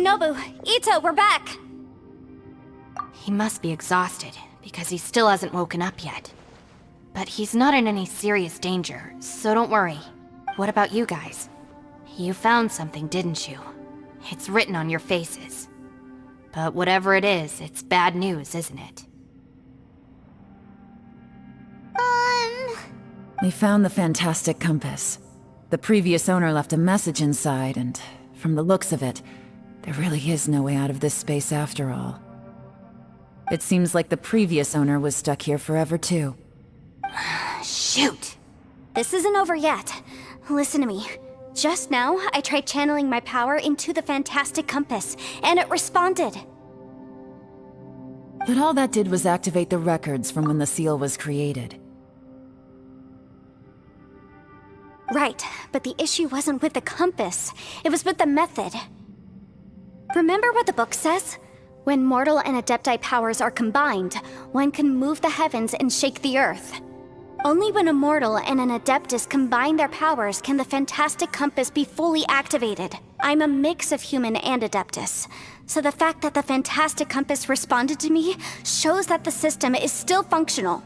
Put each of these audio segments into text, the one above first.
Shinobu, Ito, we're back! He must be exhausted, because he still hasn't woken up yet. But he's not in any serious danger, so don't worry. What about you guys? You found something, didn't you? It's written on your faces. But whatever it is, it's bad news, isn't it? We found the fantastic compass. The previous owner left a message inside, and from the looks of it, there really is no way out of this space after all. It seems like the previous owner was stuck here forever too. Shoot! This isn't over yet. Listen to me. Just now, I tried channeling my power into the fantastic compass, and it responded. But all that did was activate the records from when the seal was created. Right, but the issue wasn't with the compass. It was with the method. Remember what the book says? When mortal and adepti powers are combined, one can move the heavens and shake the earth. Only when a mortal and an adeptus combine their powers can the fantastic compass be fully activated. I'm a mix of human and adeptus, so the fact that the fantastic compass responded to me shows that the system is still functional.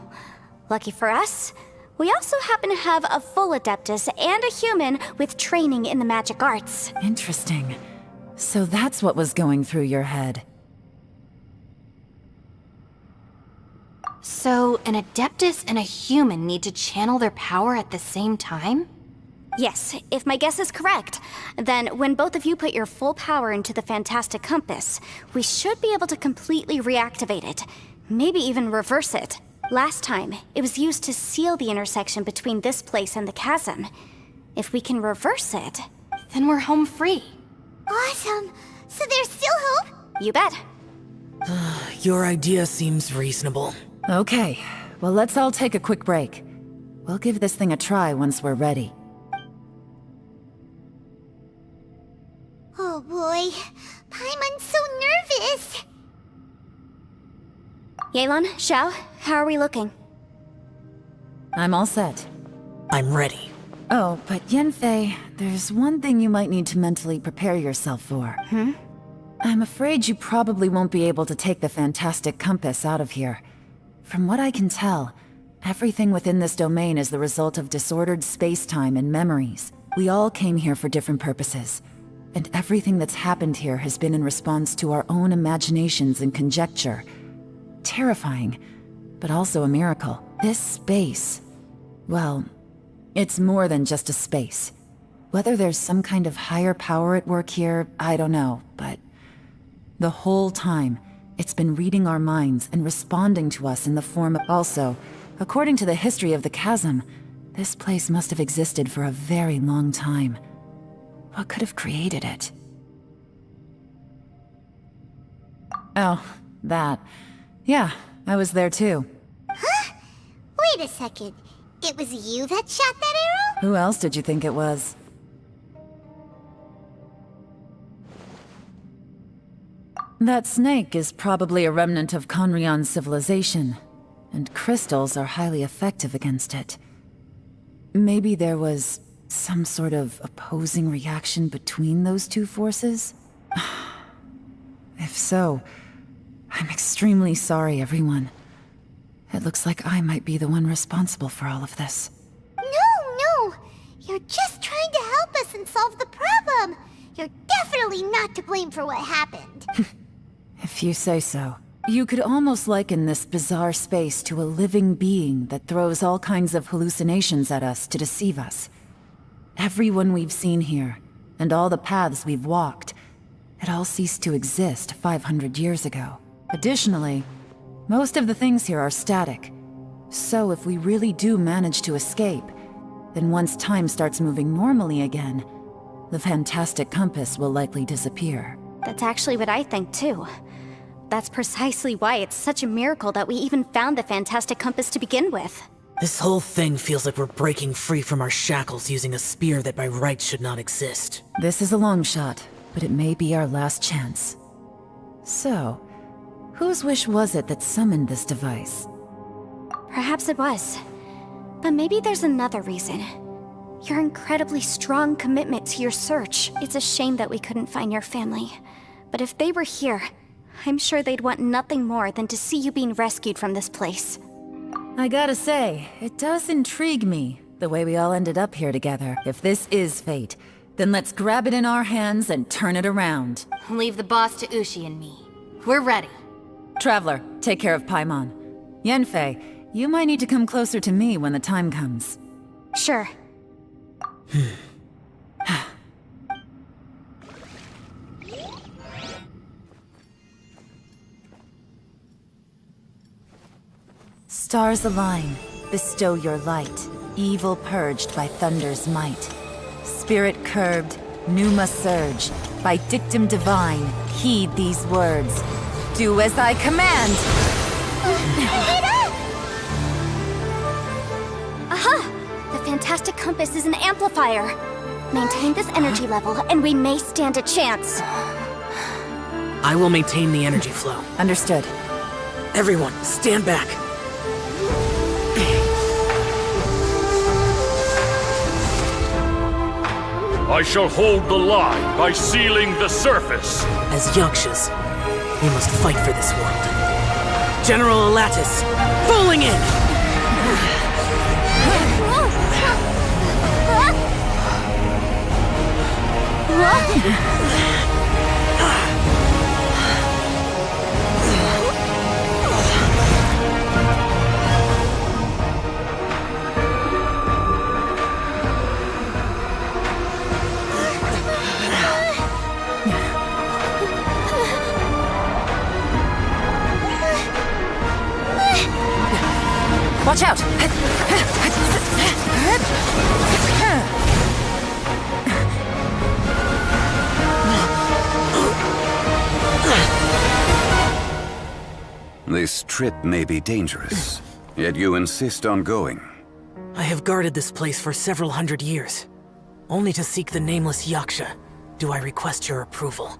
Lucky for us, we also happen to have a full adeptus and a human with training in the magic arts. Interesting. So that's what was going through your head. So, an adeptus and a human need to channel their power at the same time? Yes, if my guess is correct, then when both of you put your full power into the fantastic compass, we should be able to completely reactivate it. Maybe even reverse it. Last time, it was used to seal the intersection between this place and the chasm. If we can reverse it, Then we're home free. Awesome! So there's still hope? you bet. Your idea seems reasonable. Okay, well let's all take a quick break. We'll give this thing a try once we're ready. Oh boy, Paimon's so nervous! Yelan, Xiao, how are we looking? I'm all set. I'm ready. Oh, but Yanfei, there's one thing you might need to mentally prepare yourself for. I'm afraid you probably won't be able to take the fantastic compass out of here. From what I can tell, everything within this domain is the result of disordered space-time and memories. We all came here for different purposes, and everything that's happened here has been in response to our own imaginations and conjecture. Terrifying, but also a miracle. This space, well, it's more than just a space. Whether there's some kind of higher power at work here, I don't know, but the whole time, it's been reading our minds and responding to us in the form of... Also, according to the history of the chasm, this place must have existed for a very long time. What could have created it? Oh, that. Yeah, I was there too. Huh? Wait a second. It was you that shot that arrow? Who else did you think it was? That snake is probably a remnant of Conrion's civilization, and crystals are highly effective against it. Maybe there was some sort of opposing reaction between those two forces? If so, I'm extremely sorry, everyone. It looks like I might be the one responsible for all of this. No! You're just trying to help us and solve the problem! You're definitely not to blame for what happened. If you say so. You could almost liken this bizarre space to a living being that throws all kinds of hallucinations at us to deceive us. Everyone we've seen here, and all the paths we've walked, it all ceased to exist 500 years ago. Additionally, most of the things here are static. So if we really do manage to escape, then once time starts moving normally again, the fantastic compass will likely disappear. That's actually what I think too. That's precisely why it's such a miracle that we even found the fantastic compass to begin with. This whole thing feels like we're breaking free from our shackles using a spear that by rights should not exist. This is a long shot, but it may be our last chance. So, whose wish was it that summoned this device? Perhaps it was. But maybe there's another reason. Your incredibly strong commitment to your search. It's a shame that we couldn't find your family. But if they were here, I'm sure they'd want nothing more than to see you being rescued from this place. I gotta say, it does intrigue me, the way we all ended up here together. If this is fate, then let's grab it in our hands and turn it around. Leave the boss to Ushi and me. We're ready. Traveler, take care of Paimon. Yanfei, you might need to come closer to me when the time comes. Sure. Stars align, bestow your light, evil purged by thunder's might. Spirit curbed, pneuma surge, by dictum divine, heed these words. Do as I command! Aha! The fantastic compass is an amplifier. Maintain this energy level, and we may stand a chance. I will maintain the energy flow. Understood. Everyone, stand back. I shall hold the line by sealing the surface. As Yakshas, we must fight for this world. General Elatus, falling in! Watch out! This trip may be dangerous, yet you insist on going. I have guarded this place for several hundred years. Only to seek the nameless Yaksha do I request your approval.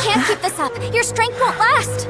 Can't keep this up. Your strength won't last.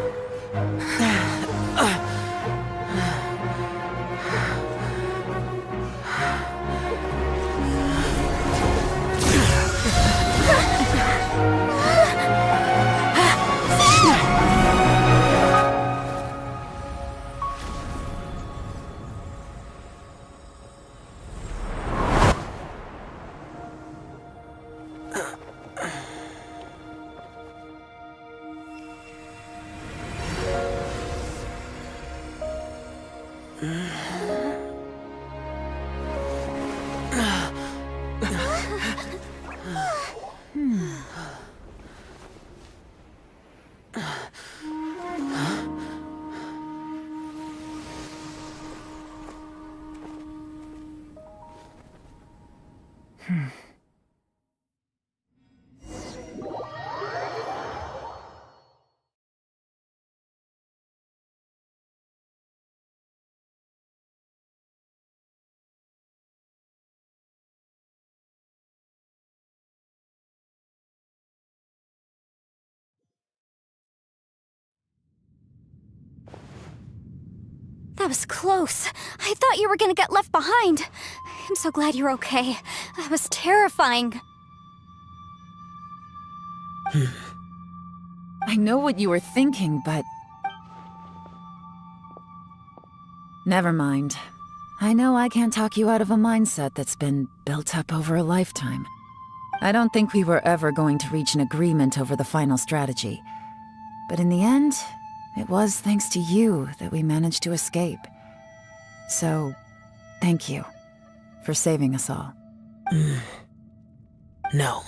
That was close. I thought you were gonna get left behind. I'm so glad you're okay. That was terrifying. I know what you were thinking, but... Never mind. I know I can't talk you out of a mindset that's been built up over a lifetime. I don't think we were ever going to reach an agreement over the final strategy. But in the end, it was thanks to you that we managed to escape. So, thank you for saving us all. No.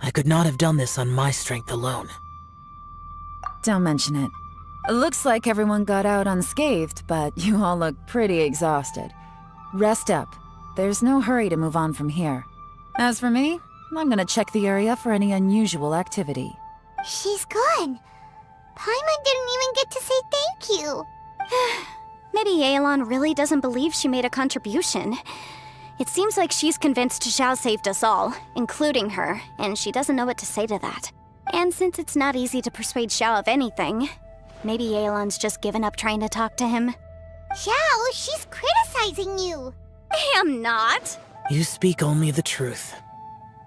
I could not have done this on my strength alone. Don't mention it. It looks like everyone got out unscathed, but you all look pretty exhausted. Rest up. There's no hurry to move on from here. As for me, I'm gonna check the area for any unusual activity. She's gone. Paimon didn't even get to say thank you. Maybe Yelan really doesn't believe she made a contribution. It seems like she's convinced Xiao saved us all, including her, and she doesn't know what to say to that. And since it's not easy to persuade Xiao of anything, maybe Yelan's just given up trying to talk to him. Xiao, she's criticizing you. I am not. You speak only the truth.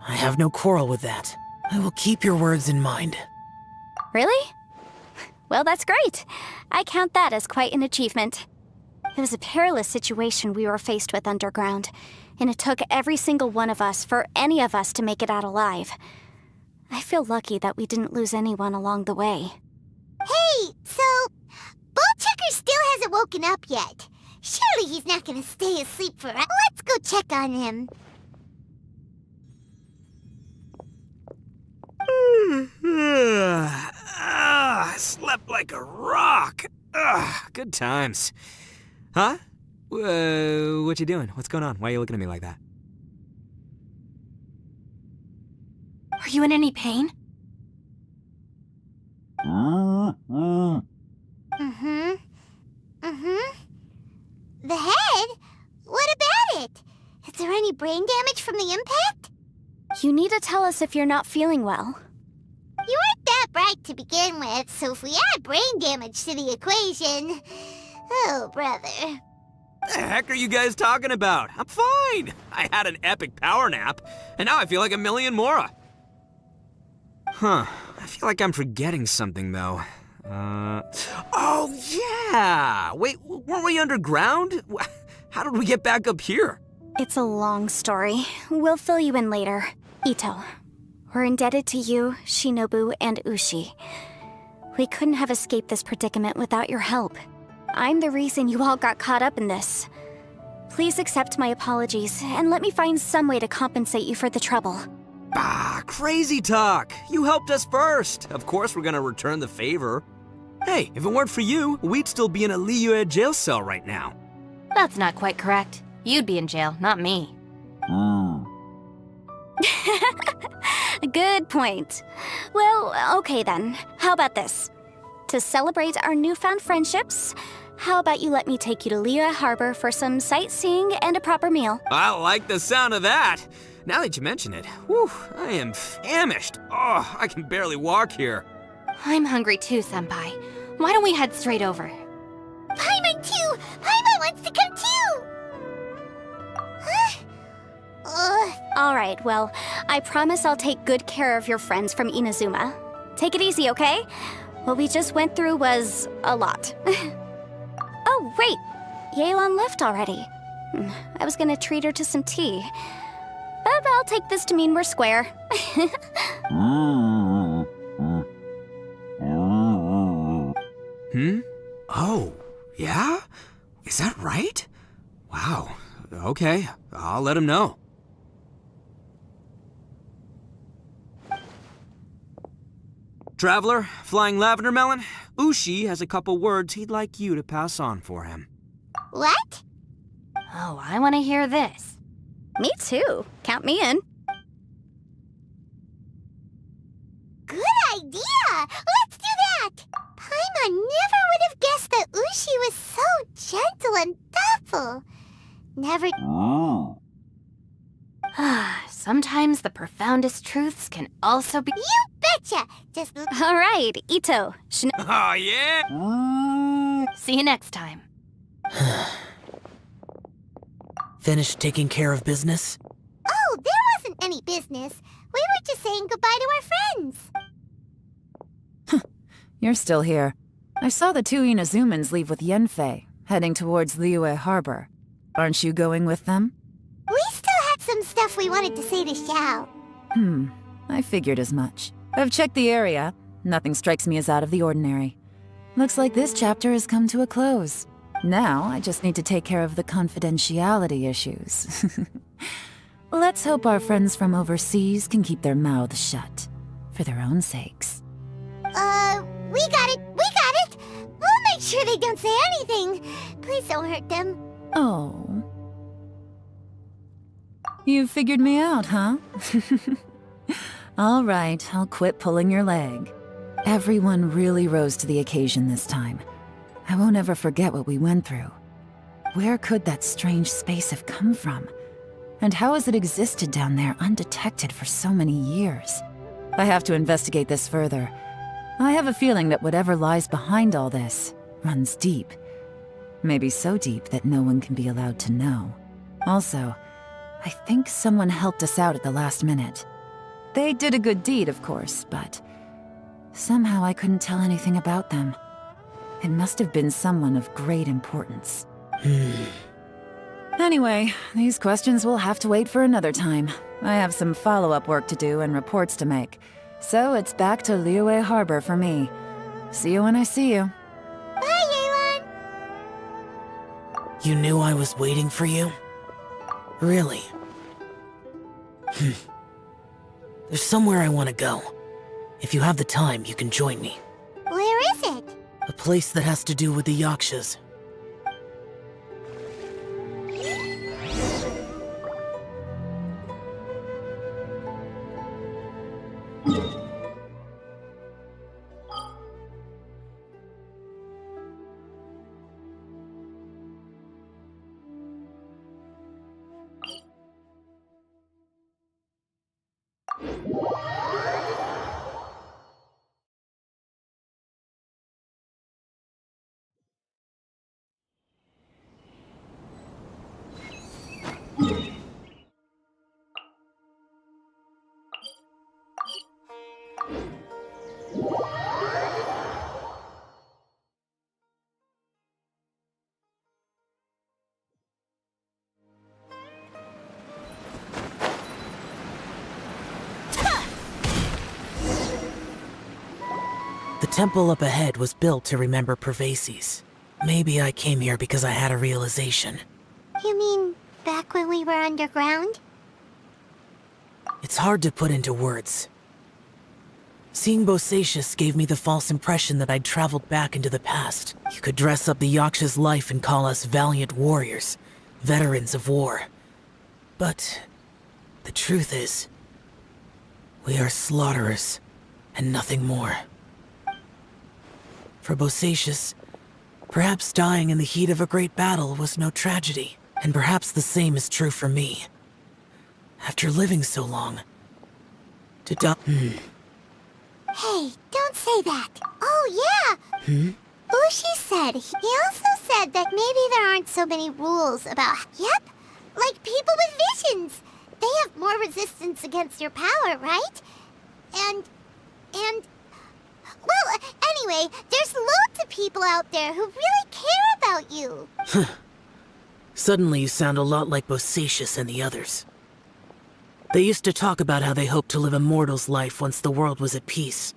I have no quarrel with that. I will keep your words in mind. Really? Well, that's great. I count that as quite an achievement. It was a perilous situation we were faced with underground, and it took every single one of us for any of us to make it out alive. I feel lucky that we didn't lose anyone along the way. Hey, so... Ballchecker still hasn't woken up yet. Surely he's not gonna stay asleep forever. Let's go check on him. Slept like a rock. Good times. Huh? What you doing? What's going on? Why are you looking at me like that? Are you in any pain? The head? What about it? Is there any brain damage from the impact? You need to tell us if you're not feeling well. You weren't that bright to begin with, so if we add brain damage to the equation... Oh, brother. The heck are you guys talking about? I'm fine. I had an epic power nap, and now I feel like a million more. Huh. I feel like I'm forgetting something, though. Oh, yeah! Wait, weren't we underground? How did we get back up here? It's a long story. We'll fill you in later. Ito, we're indebted to you, Shinobu, and Ushi. We couldn't have escaped this predicament without your help. I'm the reason you all got caught up in this. Please accept my apologies, and let me find some way to compensate you for the trouble. Crazy talk! You helped us first! Of course we're gonna return the favor. Hey, if it weren't for you, we'd still be in a Liyue jail cell right now. That's not quite correct. You'd be in jail, not me. Good point. Well, okay then. How about this? To celebrate our newfound friendships, how about you let me take you to Liyue Harbor for some sightseeing and a proper meal? I like the sound of that! Now that you mention it, whew, I am famished. Oh, I can barely walk here. I'm hungry too, Senpai. Why don't we head straight over? Paimon too! Paimon wants to come too! All right, well, I promise I'll take good care of your friends from Inazuma. Take it easy, okay? What we just went through was a lot. Oh, wait. Yelan left already. I was gonna treat her to some tea. But I'll take this to mean we're square. Oh, yeah? Is that right? Wow. Okay, I'll let him know. Traveler, Flying Lavender Melon, Ushi has a couple words he'd like you to pass on for him. What? Oh, I want to hear this. Me too. Count me in. Good idea! Let's do that! Paimon never would have guessed that Ushi was so gentle and thoughtful. Never... Sometimes the profoundest truths can also be... You betcha! Just... All right, Ito. Oh, yeah? See you next time. Finished taking care of business? Oh, there wasn't any business. We were just saying goodbye to our friends. You're still here. I saw the two Inazumans leave with Yenfei, heading towards Liyue Harbor. Aren't you going with them? We still had some stuff we wanted to say to Xiao. I figured as much. I've checked the area. Nothing strikes me as out of the ordinary. Looks like this chapter has come to a close. Now, I just need to take care of the confidentiality issues. Let's hope our friends from overseas can keep their mouths shut. For their own sakes. We got it! We'll make sure they don't say anything. Please don't hurt them. Oh. You figured me out, huh? All right, I'll quit pulling your leg. Everyone really rose to the occasion this time. I won't ever forget what we went through. Where could that strange space have come from? And how has it existed down there undetected for so many years? I have to investigate this further. I have a feeling that whatever lies behind all this runs deep. Maybe so deep that no one can be allowed to know. Also, I think someone helped us out at the last minute. They did a good deed, of course, but somehow I couldn't tell anything about them. It must have been someone of great importance. Anyway, these questions will have to wait for another time. I have some follow-up work to do and reports to make. So it's back to Liyue Harbor for me. See you when I see you. Bye, Yelan! You knew I was waiting for you? Really? There's somewhere I want to go. If you have the time, you can join me. Where is it? A place that has to do with the Yakshas. The temple up ahead was built to remember Pervases. Maybe I came here because I had a realization. You mean back when we were underground? It's hard to put into words. Seeing Bosacius gave me the false impression that I'd traveled back into the past. You could dress up the Yaksha's life and call us valiant warriors, veterans of war. But the truth is, we are slaughterers and nothing more. For Bosacius, perhaps dying in the heat of a great battle was no tragedy, and perhaps the same is true for me. After living so long, to die. Hey, don't say that. Oh, yeah! Ushi said, he also said that maybe there aren't so many rules about... Yep, like people with visions. They have more resistance against your power, right? And... Well, anyway, there's loads of people out there who really care about you. Suddenly you sound a lot like Bosacius and the others. They used to talk about how they hoped to live a mortal's life once the world was at peace.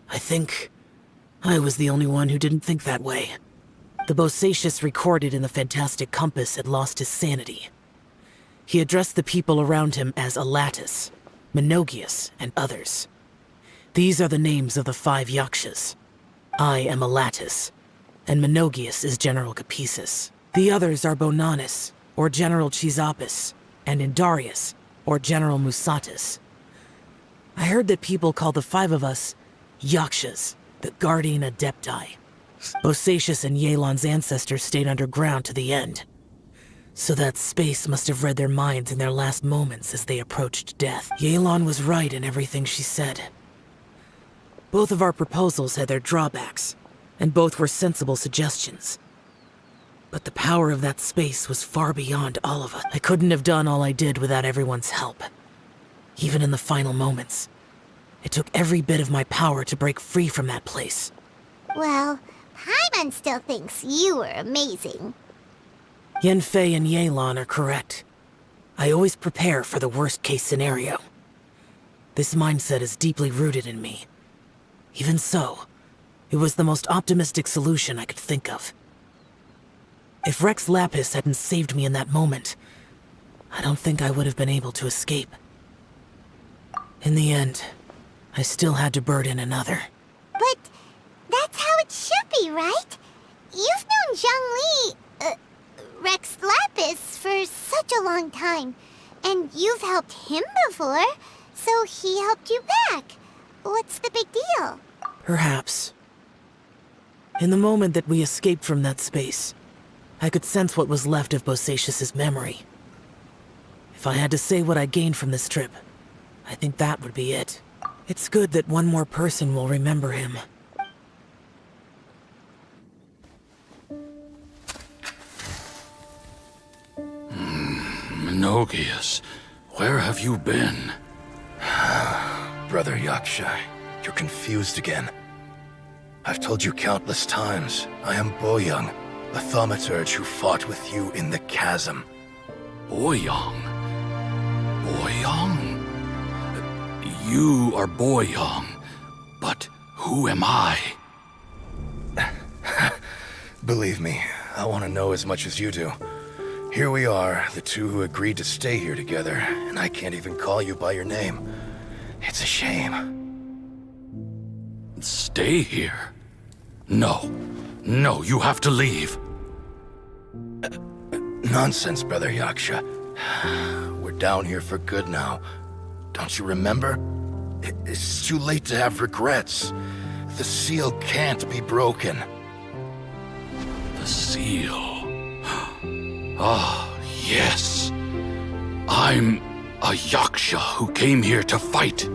I think I was the only one who didn't think that way. The Bosacius recorded in the fantastic compass had lost his sanity. He addressed the people around him as Alatus, Menogias, and others. These are the names of the 5 Yakshas. I am Alatus, and Menogias is General Capisis. The others are Bonanis, or General Chisapis, and Indarius, or General Musatis. I heard that people call the 5 of us Yakshas, the Guardian Adepti. Bosacius and Yelan's ancestors stayed underground to the end. So that space must have read their minds in their last moments as they approached death. Yelan was right in everything she said. Both of our proposals had their drawbacks, and both were sensible suggestions. But the power of that space was far beyond all of us. I couldn't have done all I did without everyone's help. Even in the final moments, It took every bit of my power to break free from that place. Well, Paimon still thinks you were amazing. Yanfei and Yelan are correct. I always prepare for the worst-case scenario. This mindset is deeply rooted in me. Even so, it was the most optimistic solution I could think of. If Rex Lapis hadn't saved me in that moment, I don't think I would have been able to escape. In the end, I still had to burden another. But that's how it should be, right? You've known Zhongli, Rex Lapis, for such a long time. And you've helped him before, so he helped you back. What's the big deal? Perhaps. In the moment that we escaped from that space, I could sense what was left of Bosacius's memory. If I had to say what I gained from this trip, I think that would be it. It's good that one more person will remember him. Menogias, where have you been? Brother Yaksha, you're confused again. I've told you countless times, I am Boyoung, the thaumaturge who fought with you in the chasm. Boyoung? Boyoung? You are Boyoung, but who am I? Believe me, I want to know as much as you do. Here we are, the two who agreed to stay here together, and I can't even call you by your name. It's a shame. Stay here? No. No, you have to leave. Nonsense, Brother Yaksha. We're down here for good now. Don't you remember? It's too late to have regrets. The seal can't be broken. The seal. Ah, yes. I'm a Yaksha who came here to fight.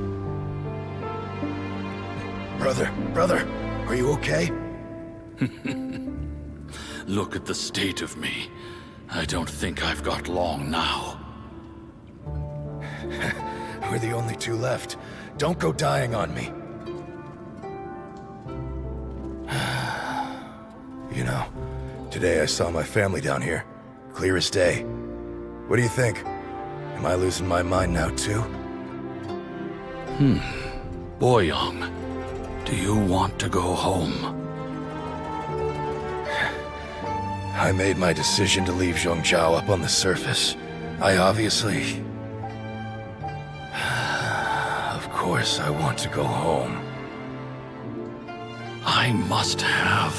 Brother, are you okay? Look at the state of me. I don't think I've got long now. We're the only two left. Don't go dying on me. You know, today I saw my family down here. Clear as day. What do you think? Am I losing my mind now too? Boyoung, do you want to go home? I made my decision to leave Zhongzhou up on the surface. I obviously... Of course I want to go home. I must have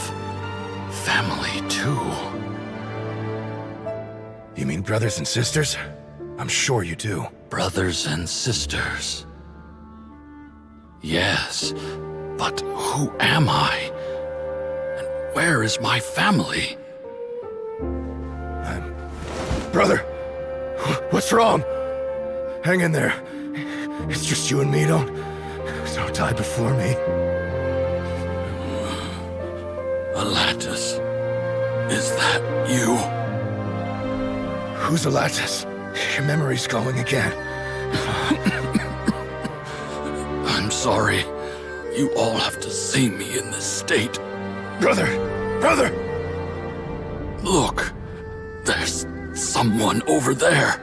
family too. You mean brothers and sisters? I'm sure you do. Brothers and sisters. Yes, but who am I? And where is my family? Brother! What's wrong? Hang in there. It's just you and me, don't die before me. Alatus, is that you? Who's Alatus? Your memory's going again. I'm sorry. You all have to see me in this state. Brother! Look, there's someone over there.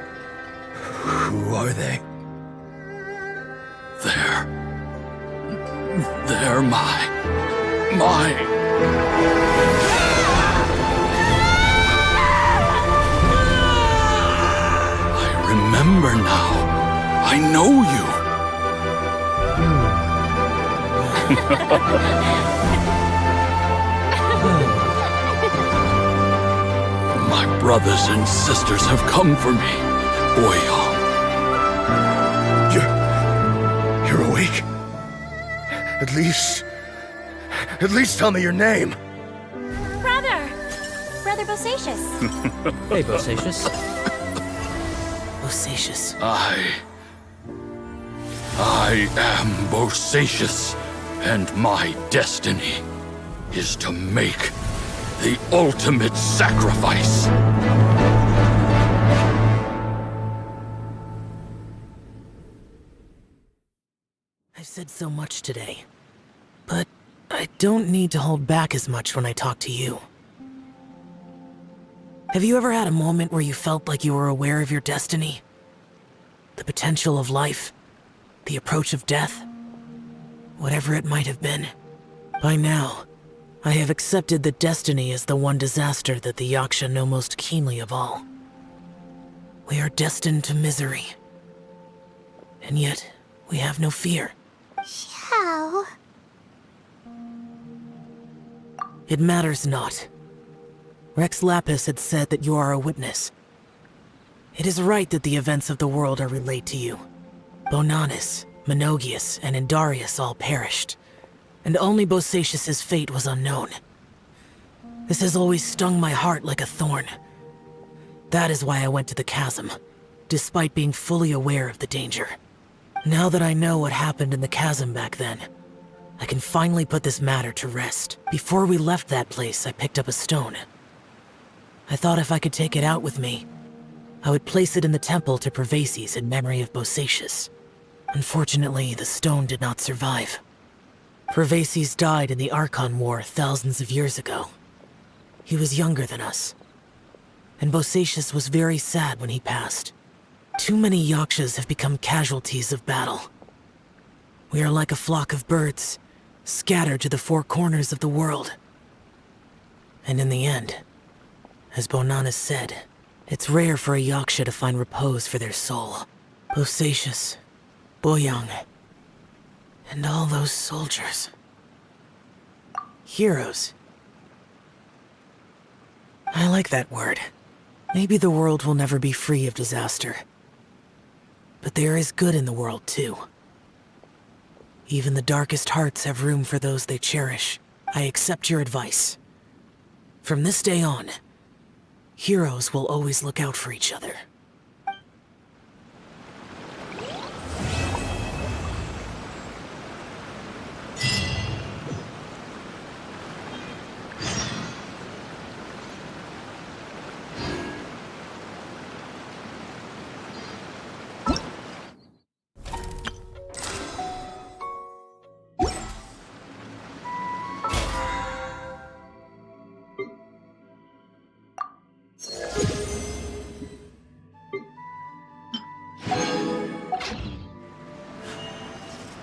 Who are they? They're my... I remember now. I know you. My brothers and sisters have come for me, Boyoung. You're awake? At least tell me your name. Brother Bosacius. Hey, Bosacius. Bosacius. I am Bosacius, and my destiny is to make the ultimate sacrifice. I've said so much today, but I don't need to hold back as much when I talk to you. Have you ever had a moment where you felt like you were aware of your destiny? The potential of life? The approach of death? Whatever it might have been. By now, I have accepted that destiny is the one disaster that the Yaksha know most keenly of all. We are destined to misery. And yet, we have no fear. Xiao. It matters not. Rex Lapis had said that you are a witness. It is right that the events of the world are relayed to you. Bonanis, Menogias, and Indarius all perished, and only Bosacius's fate was unknown. This has always stung my heart like a thorn. That is why I went to the chasm, despite being fully aware of the danger. Now that I know what happened in the chasm back then, I can finally put this matter to rest. Before we left that place, I picked up a stone. I thought if I could take it out with me, I would place it in the temple to Pervases in memory of Bosacius. Unfortunately, the stone did not survive. Pervases died in the Archon War thousands of years ago. He was younger than us, and Bosacius was very sad when he passed. Too many Yakshas have become casualties of battle. We are like a flock of birds, scattered to the four corners of the world. And in the end, as Bonanis said, it's rare for a Yaksha to find repose for their soul. Bosacius, Boyang, and all those soldiers. Heroes. I like that word. Maybe the world will never be free of disaster. But there is good in the world, too. Even the darkest hearts have room for those they cherish. I accept your advice. From this day on, heroes will always look out for each other.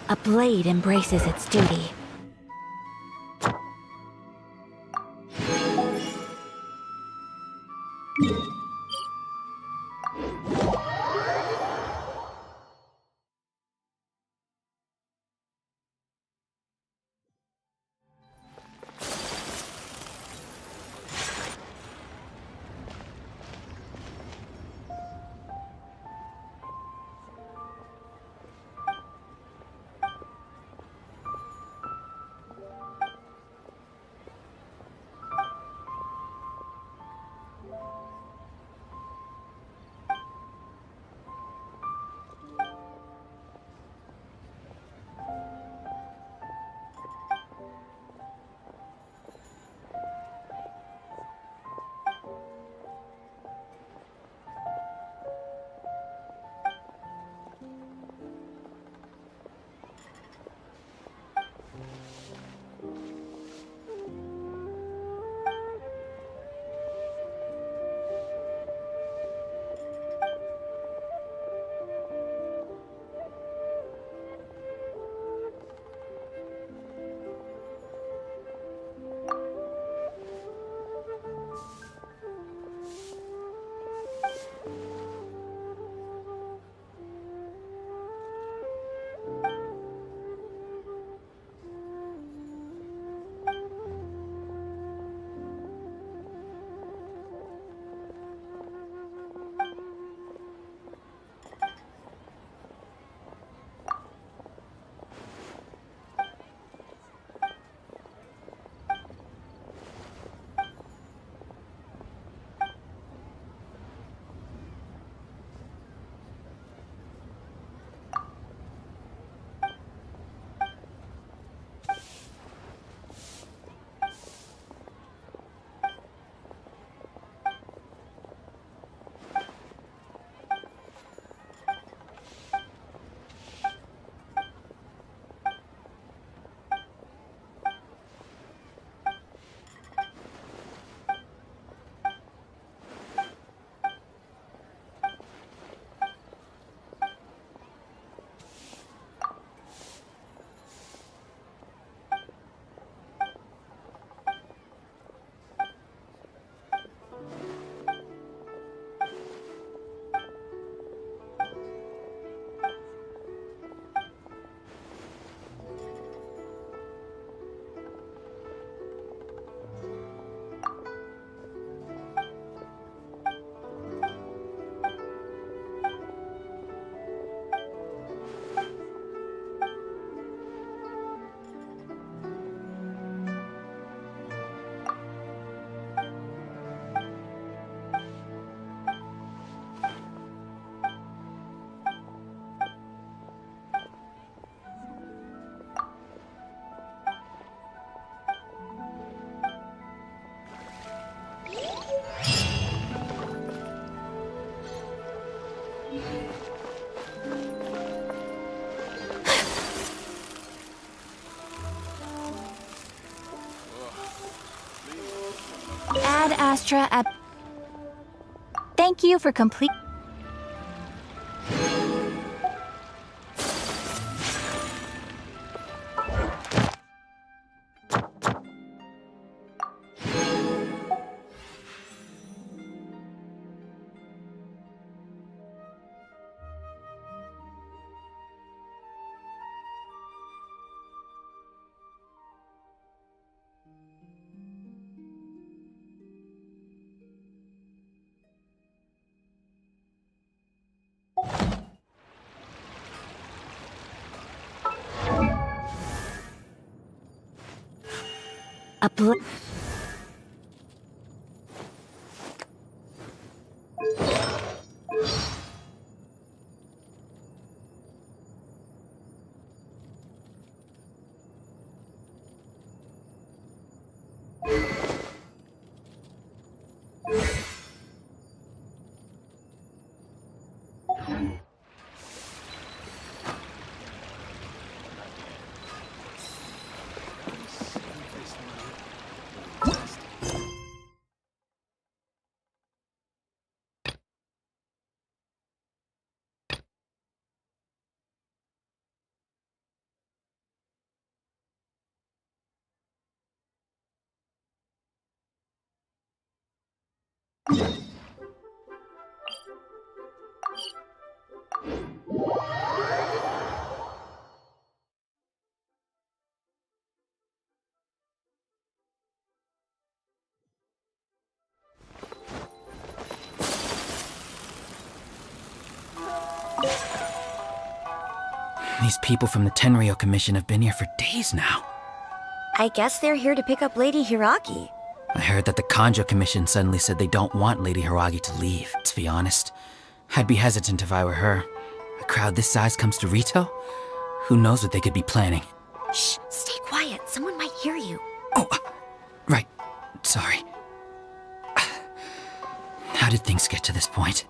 A blade embraces its duty. Ad Astra ab... Thank you for complete... These people from the Tenryo Commission have been here for days now. I guess they're here to pick up Lady Hiragi. I heard that the Kanjo Commission suddenly said they don't want Lady Hiragi to leave. To be honest, I'd be hesitant if I were her. A crowd this size comes to Rito? Who knows what they could be planning? Shh, stay quiet. Someone might hear you. Oh, right. Sorry. How did things get to this point?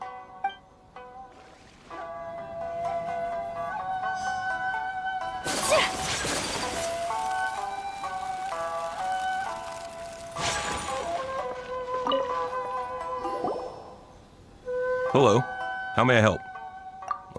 Hello. How may I help?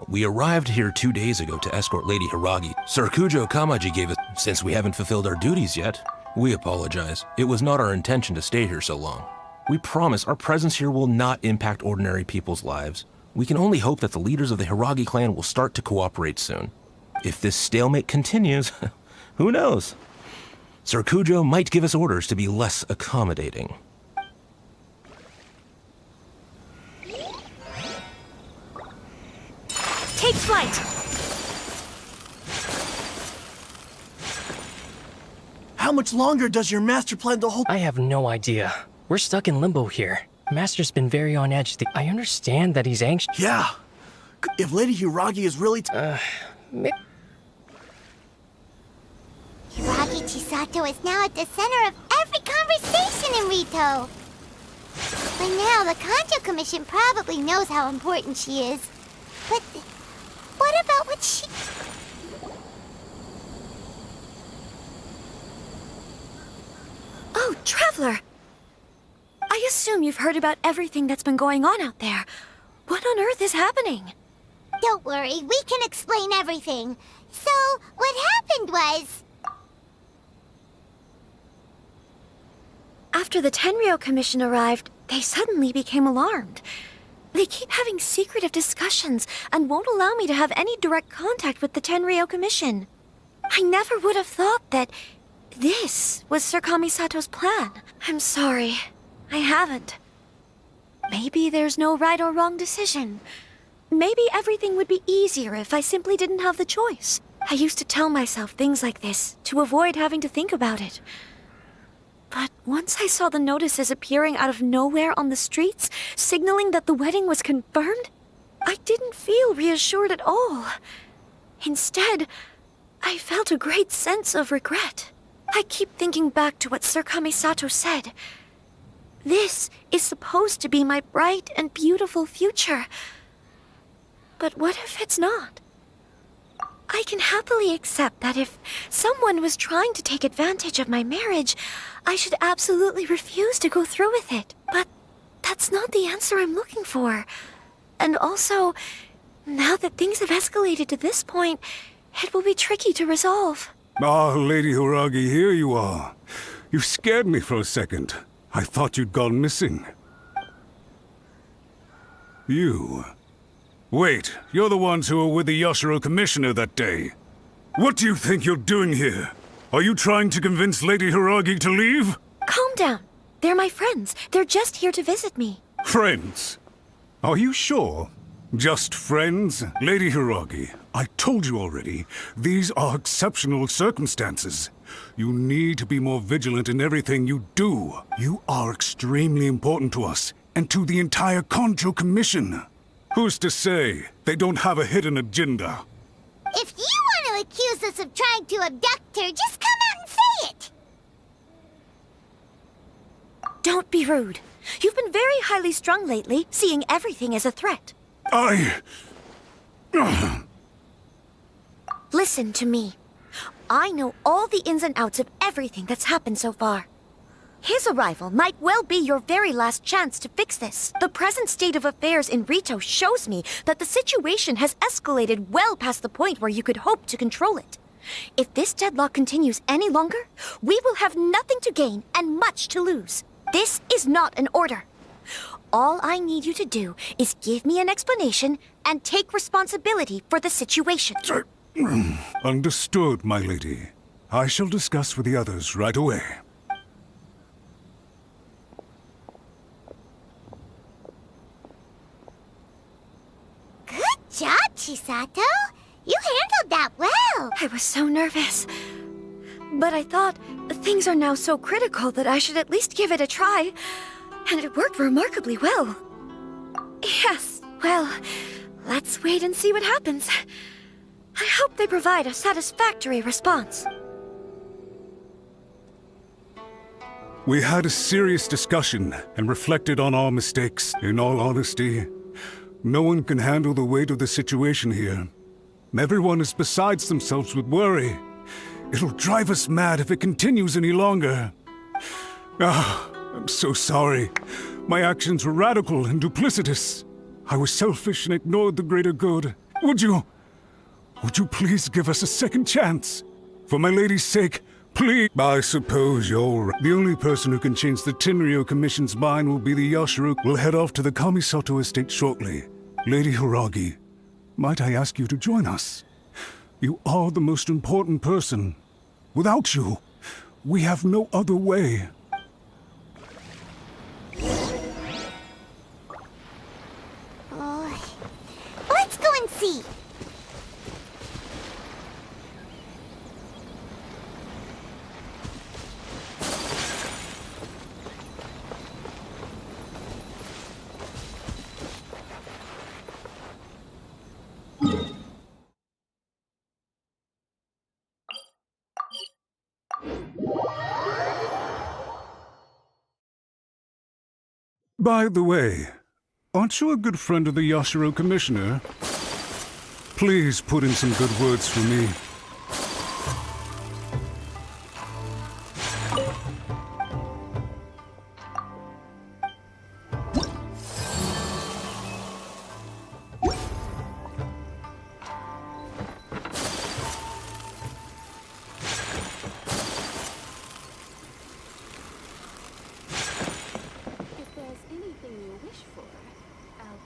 We arrived here 2 days ago to escort Lady Hiragi. Sir Kujo Kamaji gave us... Since we haven't fulfilled our duties yet, we apologize. It was not our intention to stay here so long. We promise our presence here will not impact ordinary people's lives. We can only hope that the leaders of the Hiragi clan will start to cooperate soon. If this stalemate continues, who knows? Sir Kujo might give us orders to be less accommodating. Take flight! How much longer does your master plan to hold? I have no idea. We're stuck in limbo here. Master's been very on edge. I understand that he's anxious. Yeah. If Lady Hiragi is really... Hiragi Chisato is now at the center of every conversation in Rito. By now, the Kanjo Commission probably knows how important she is. But what about what she... Oh, Traveler! I assume you've heard about everything that's been going on out there. What on earth is happening? Don't worry, we can explain everything. So, what happened was... After the Tenryo Commission arrived, they suddenly became alarmed. They keep having secretive discussions and won't allow me to have any direct contact with the Tenryo Commission. I never would have thought that this was Sir Kamisato's plan. I'm sorry. I haven't. Maybe there's no right or wrong decision. Maybe everything would be easier if I simply didn't have the choice. I used to tell myself things like this to avoid having to think about it. But once I saw the notices appearing out of nowhere on the streets, signaling that the wedding was confirmed, I didn't feel reassured at all. Instead, I felt a great sense of regret. I keep thinking back to what Sir Kamisato said. This is supposed to be my bright and beautiful future. But what if it's not? I can happily accept that if someone was trying to take advantage of my marriage, I should absolutely refuse to go through with it. But that's not the answer I'm looking for. And also, now that things have escalated to this point, it will be tricky to resolve. Ah, Lady Hiragi, here you are. You scared me for a second. I thought you'd gone missing. You... Wait, you're the ones who were with the Yashiro Commissioner that day. What do you think you're doing here? Are you trying to convince Lady Hiragi to leave? Calm down. They're my friends. They're just here to visit me. Friends? Are you sure? Just friends? Lady Hiragi, I told you already, these are exceptional circumstances. You need to be more vigilant in everything you do. You are extremely important to us, and to the entire Kanjo Commission. Who's to say they don't have a hidden agenda? If you want to accuse us of trying to abduct her, just come out and say it! Don't be rude. You've been very highly strung lately, seeing everything as a threat. Listen to me. I know all the ins and outs of everything that's happened so far. His arrival might well be your very last chance to fix this. The present state of affairs in Rito shows me that the situation has escalated well past the point where you could hope to control it. If this deadlock continues any longer, we will have nothing to gain and much to lose. This is not an order. All I need you to do is give me an explanation and take responsibility for the situation. Understood, my lady. I shall discuss with the others right away. Good job, Chisato! You handled that well! I was so nervous. But I thought things are now so critical that I should at least give it a try. And it worked remarkably well. Yes, well, let's wait and see what happens. I hope they provide a satisfactory response. We had a serious discussion and reflected on our mistakes. In all honesty, no one can handle the weight of the situation here. Everyone is besides themselves with worry. It'll drive us mad if it continues any longer. I'm so sorry. My actions were radical and duplicitous. I was selfish and ignored the greater good. Would you please give us a second chance? For my lady's sake, please. I suppose you're right. The only person who can change the Tenryo Commission's mind will be the Yashiro. We'll head off to the Kamisato estate shortly. Lady Hiragi, might I ask you to join us? You are the most important person. Without you, we have no other way. Let's go and see. By the way, aren't you a good friend of the Yashiro Commissioner? Please put in some good words for me.